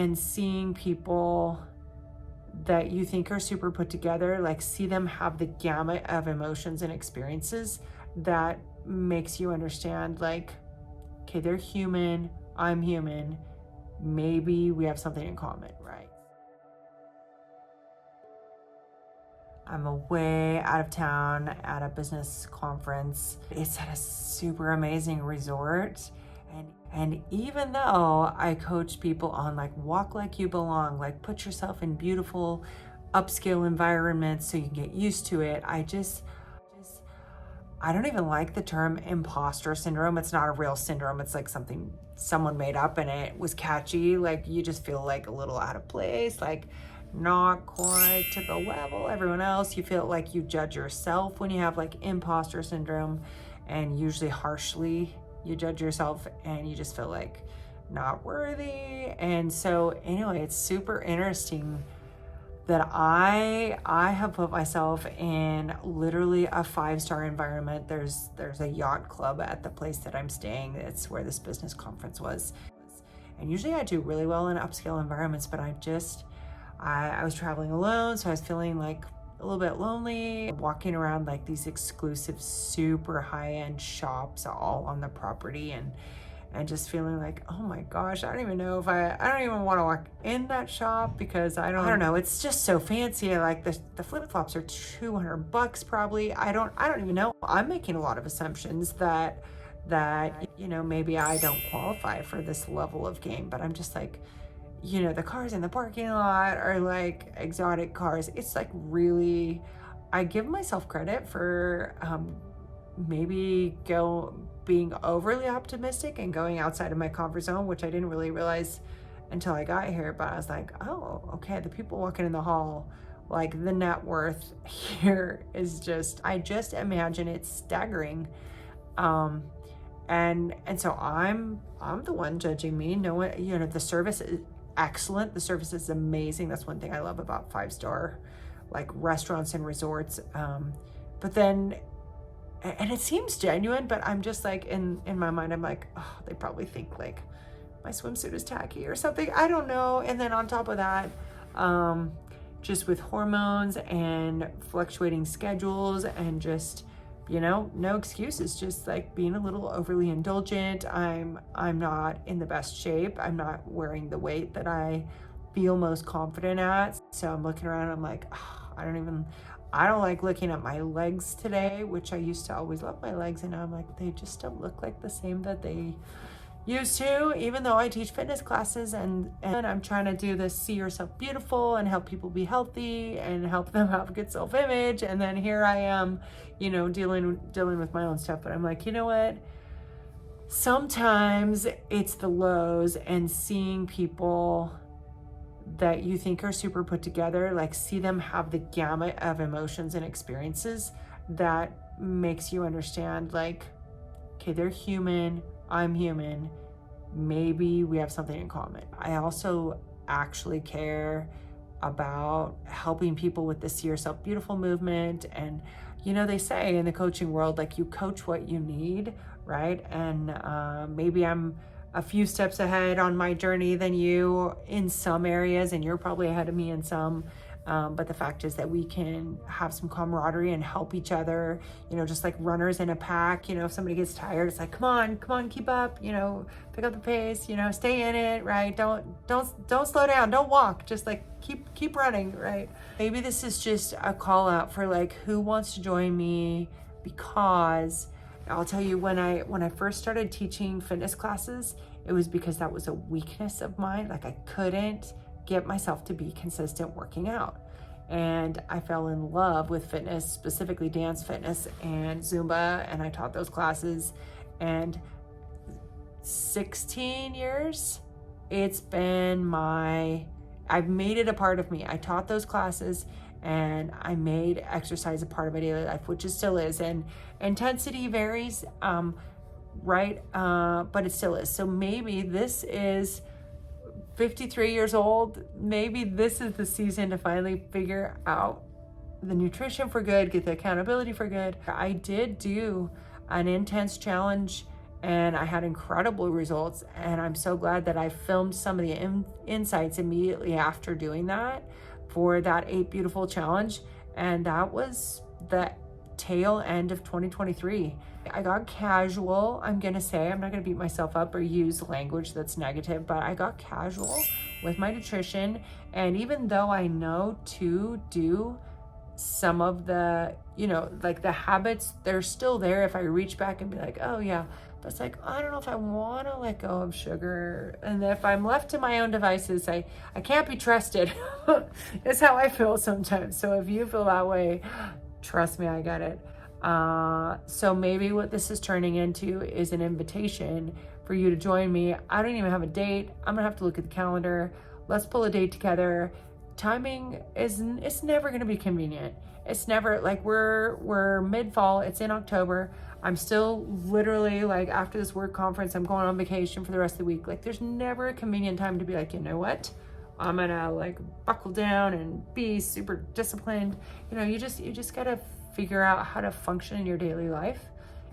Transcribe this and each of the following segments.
and seeing people that you think are super put together, like see them have the gamut of emotions and experiences that makes you understand, like, okay, they're human, I'm human, maybe we have something in common, right? I'm away out of town at a business conference. It's at a super amazing resort. And even though I coach people on like walk like you belong, like put yourself in beautiful upscale environments so you can get used to it, I don't even like the term imposter syndrome. It's not a real syndrome. It's like something someone made up and it was catchy. Like you just feel like a little out of place, like not quite to the level everyone else. You feel like you judge yourself when you have like imposter syndrome, and usually harshly you judge yourself and you just feel like not worthy. And so anyway, it's super interesting that I have put myself in literally a 5-star environment. There's a yacht club at the place that I'm staying. It's where this business conference was. And usually I do really well in upscale environments, but I was traveling alone, so I was feeling like a little bit lonely, walking around like these exclusive, super high-end shops all on the property, and just feeling like, oh my gosh, I don't even know if I don't even want to walk in that shop because I don't know, it's just so fancy. Like the flip-flops are $200 probably. I don't even know. I'm making a lot of assumptions that you know, maybe I don't qualify for this level of game, but I'm just like, you know, the cars in the parking lot are like exotic cars. It's like really, I give myself credit for maybe being overly optimistic and going outside of my comfort zone, which I didn't really realize until I got here. But I was like, oh, okay, the people walking in the hall, like the net worth here is just, I just imagine it's staggering. And so I'm the one judging me. No one, you know, the service is excellent. The service is amazing. That's one thing I love about 5-star like restaurants and resorts. But then, and it seems genuine, but I'm just like, in my mind, I'm like, oh, they probably think like my swimsuit is tacky or something. I don't know. And then on top of that, just with hormones and fluctuating schedules and just, you know, no excuses, just like being a little overly indulgent. I'm not in the best shape. I'm not wearing the weight that I feel most confident at. So I'm looking around, I'm like, oh, I don't like looking at my legs today, which I used to always love my legs. And now I'm like, they just don't look like the same that they used to, even though I teach fitness classes and I'm trying to do this see yourself beautiful and help people be healthy and help them have a good self-image. And then here I am, you know, dealing with my own stuff. But I'm like, you know what? Sometimes it's the lows and seeing people that you think are super put together, like see them have the gamut of emotions and experiences that makes you understand, like, okay, they're human, I'm human, maybe we have something in common. I also actually care about helping people with the See Yourself Beautiful movement. And, you know, they say in the coaching world, like, you coach what you need, right? And maybe I'm a few steps ahead on my journey than you in some areas, and you're probably ahead of me in some. But the fact is that we can have some camaraderie and help each other, you know, just like runners in a pack. You know, if somebody gets tired, it's like, come on, keep up, you know, pick up the pace, you know, stay in it, right? Don't slow down, don't walk, just like keep running, right? Maybe this is just a call out for like, who wants to join me? Because I'll tell you, when I first started teaching fitness classes, it was because that was a weakness of mine. Like, I couldn't get myself to be consistent working out. And I fell in love with fitness, specifically dance fitness and Zumba, and I taught those classes. And 16 years, it's been I've made it a part of me. I taught those classes and I made exercise a part of my daily life, which it still is. And intensity varies, right? But it still is. So maybe this is 53 years old. Maybe this is the season to finally figure out the nutrition for good, get the accountability for good. I did do an intense challenge and I had incredible results. And I'm so glad that I filmed some of the insights immediately after doing that for that 8 Beautiful challenge. And that was the tail end of 2023. I got casual, I'm gonna say. I'm not gonna beat myself up or use language that's negative, but I got casual with my nutrition. And even though I know to do some of the, you know, like the habits, they're still there if I reach back and be like, oh yeah, but it's like, I don't know if I want to let go of sugar. And if I'm left to my own devices, I can't be trusted. It's how I feel sometimes. So if you feel that way, trust me, I get it. So maybe what this is turning into is an invitation for you to join me. I don't even have a date. I'm gonna have to look at the calendar. Let's pull a date together. Timing it's never going to be convenient. It's never like we're mid-fall, it's in October. I'm still literally like, after this work conference, I'm going on vacation for the rest of the week. Like there's never a convenient time to be like, you know what, I'm gonna like buckle down and be super disciplined. You know, you just gotta figure out how to function in your daily life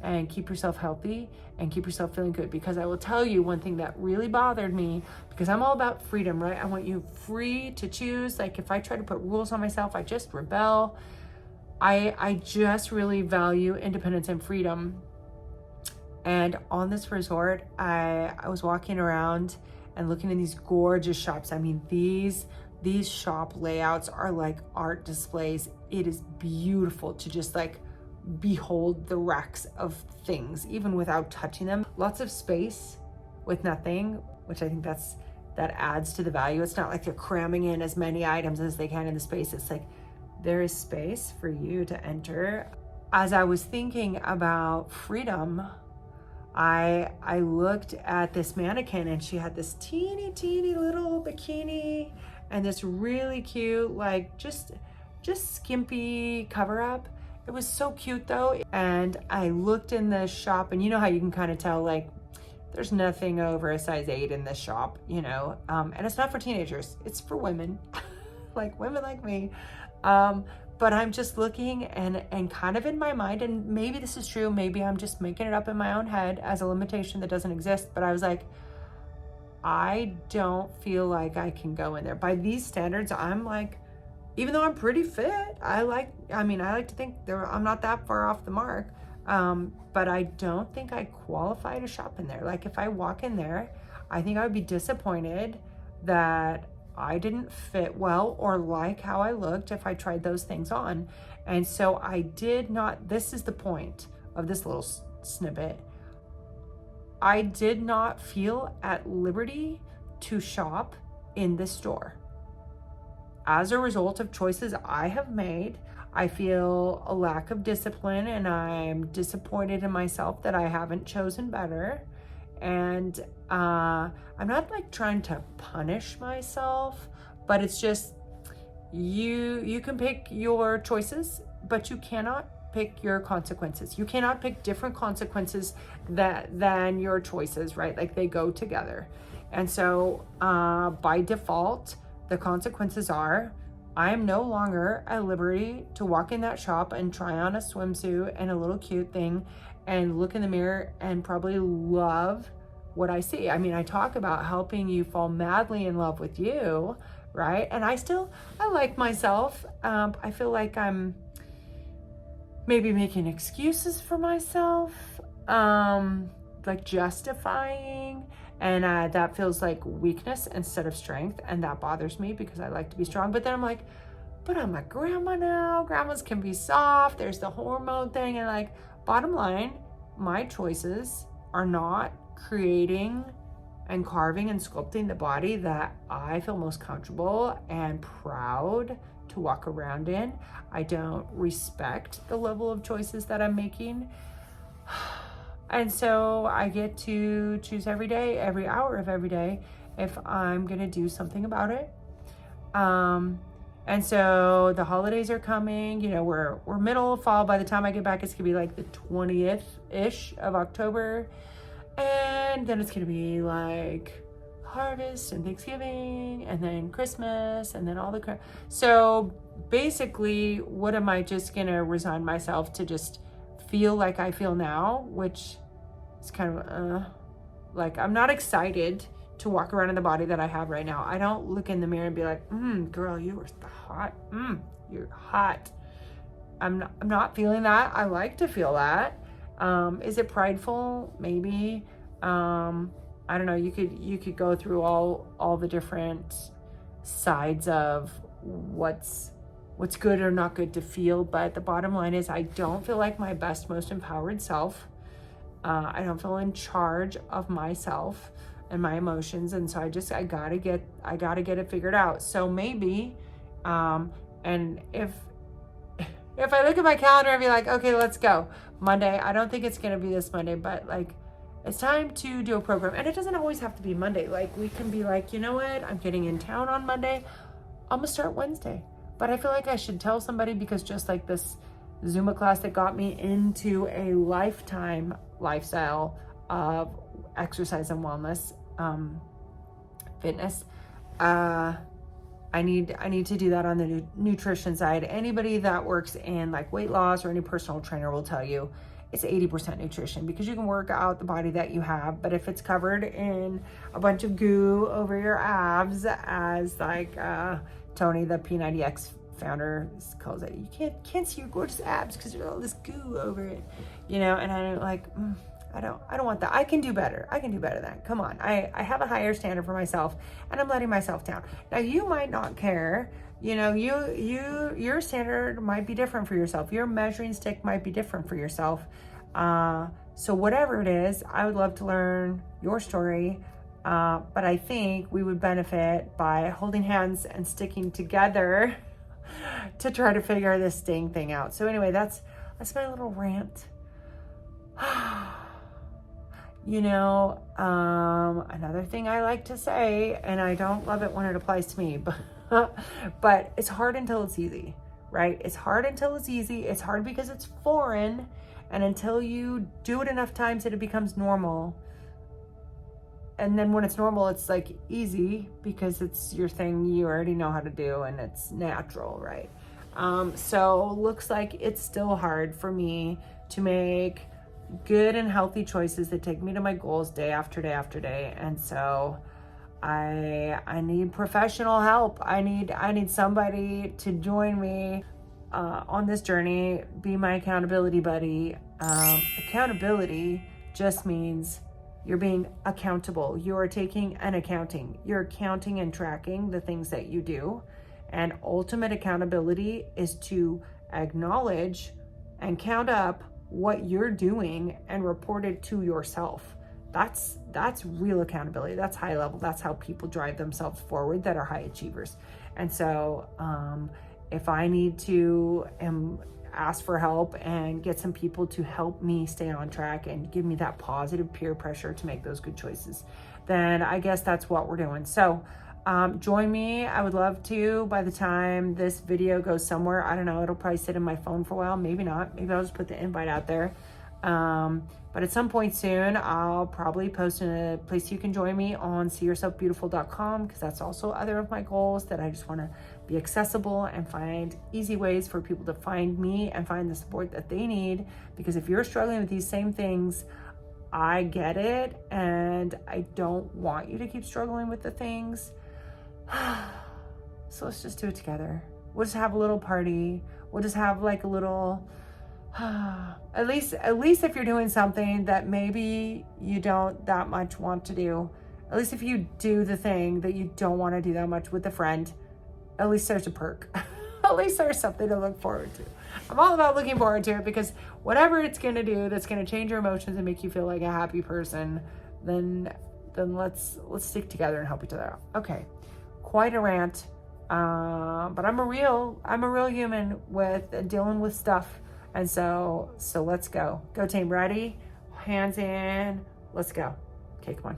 and keep yourself healthy and keep yourself feeling good. Because I will tell you one thing that really bothered me, because I'm all about freedom, right? I want you free to choose. Like if I try to put rules on myself, I just rebel. I just really value independence and freedom. And on this resort, I was walking around and looking in these gorgeous shops. I mean, these shop layouts are like art displays. It is beautiful to just like behold the racks of things, even without touching them. Lots of space with nothing, which I think that adds to the value. It's not like they're cramming in as many items as they can in the space. It's like there is space for you to enter. As I was thinking about freedom, I looked at this mannequin, and she had this teeny little bikini and this really cute, like just skimpy cover up. It was so cute though. And I looked in the shop, and you know how you can kind of tell like there's nothing over a size 8 in this shop, you know, and it's not for teenagers, it's for women, like women like me. But I'm just looking and kind of in my mind, and maybe this is true, maybe I'm just making it up in my own head as a limitation that doesn't exist, but I was like, I don't feel like I can go in there. By these standards, I'm like, even though I'm pretty fit, I like to think I'm not that far off the mark, but I don't think I qualify to shop in there. Like if I walk in there, I think I would be disappointed that I didn't fit well or like how I looked if I tried those things on. And so I did not, this is the point of this little snippet, I did not feel at liberty to shop in this store. As a result of choices I have made, I feel a lack of discipline, and I'm disappointed in myself that I haven't chosen better. And I'm not like trying to punish myself, but it's just you can pick your choices, but you cannot pick your consequences. You cannot pick different consequences than your choices, right? Like they go together. And so by default, the consequences are I am no longer at liberty to walk in that shop and try on a swimsuit and a little cute thing and look in the mirror and probably love what I see. I mean, I talk about helping you fall madly in love with you, right? And I like myself. I feel like I'm maybe making excuses for myself, like justifying, and that feels like weakness instead of strength, and that bothers me because I like to be strong. But then I'm like, but I'm a grandma now. Grandmas can be soft. There's the hormone thing, and like, bottom line, my choices are not creating and carving and sculpting the body that I feel most comfortable and proud to walk around in. I don't respect the level of choices that I'm making. And so I get to choose every day, every hour of every day, if I'm gonna do something about it. And so the holidays are coming, you know, we're middle of fall. By the time I get back, it's gonna be like the 20th-ish of October. And then it's gonna be like harvest and Thanksgiving and then Christmas and then all the crap. So basically, what am I just gonna resign myself to just feel like I feel now, which It's kind of, like, I'm not excited to walk around in the body that I have right now. I don't look in the mirror and be like, girl, you are hot. You're hot. I'm not feeling that. I like to feel that. Is it prideful? Maybe. I don't know. You could go through all the different sides of what's good or not good to feel, but the bottom line is I don't feel like my best, most empowered self. I don't feel in charge of myself and my emotions, and so I gotta get it figured out. So maybe, and if I look at my calendar and be like, okay, let's go Monday. I don't think it's gonna be this Monday, but like, it's time to do a program. And it doesn't always have to be Monday. Like, we can be like, you know what? I'm getting in town on Monday. I'm gonna start Wednesday. But I feel like I should tell somebody, because just like this Zumba class that got me into a lifetime lifestyle of exercise and wellness, fitness, I need to do that on the nutrition side. Anybody that works in like weight loss or any personal trainer will tell you it's 80% nutrition, because you can work out the body that you have, but if it's covered in a bunch of goo over your abs, as like Tony, the P90X founder, calls it, you can't see your gorgeous abs because there's all this goo over it, you know. And I'm like, I don't want that. I can do better. I can do better than that. Come on. I have a higher standard for myself, and I'm letting myself down. Now, you might not care. You know, your standard might be different for yourself. Your measuring stick might be different for yourself. So whatever it is, I would love to learn your story. But I think we would benefit by holding hands and sticking together to try to figure this staying thing out. So anyway, that's my little rant. You know, another thing I like to say, and I don't love it when it applies to me, but it's hard until it's easy, right? It's hard until it's easy. It's hard because it's foreign. And until you do it enough times that it becomes normal. And then when it's normal, it's like easy because it's your thing you already know how to do and it's natural, right? So looks like it's still hard for me to make good and healthy choices that take me to my goals day after day after day. And so I need professional help. I need somebody to join me on this journey, be my accountability buddy. Accountability just means you're being accountable. You are taking an accounting. You're counting and tracking the things that you do. And ultimate accountability is to acknowledge and count up what you're doing and report it to yourself. That's real accountability. That's high level. That's how people drive themselves forward that are high achievers. And so if I need to ask for help and get some people to help me stay on track and give me that positive peer pressure to make those good choices, then I guess that's what we're doing. So join me. I would love to. By the time this video goes somewhere, I don't know, it'll probably sit in my phone for a while. Maybe not. Maybe I'll just put the invite out there. But at some point soon, I'll probably post in a place you can join me on seeyourselfbeautiful.com, because that's also other of my goals, that I just want to be accessible and find easy ways for people to find me and find the support that they need. Because if you're struggling with these same things, I get it, and I don't want you to keep struggling with the things. So let's just do it together. We'll just have a little party. We'll just have like a little, at least if you're doing something that maybe you don't that much want to do, at least if you do the thing that you don't want to do that much with a friend, at least there's a perk. At least there's something to look forward to. I'm all about looking forward to it, because whatever it's going to do that's going to change your emotions and make you feel like a happy person, then let's stick together and help each other out. Okay. Quite a rant. But I'm a real human with dealing with stuff. And so let's go. Go team, ready? Hands in, let's go. Okay, come on.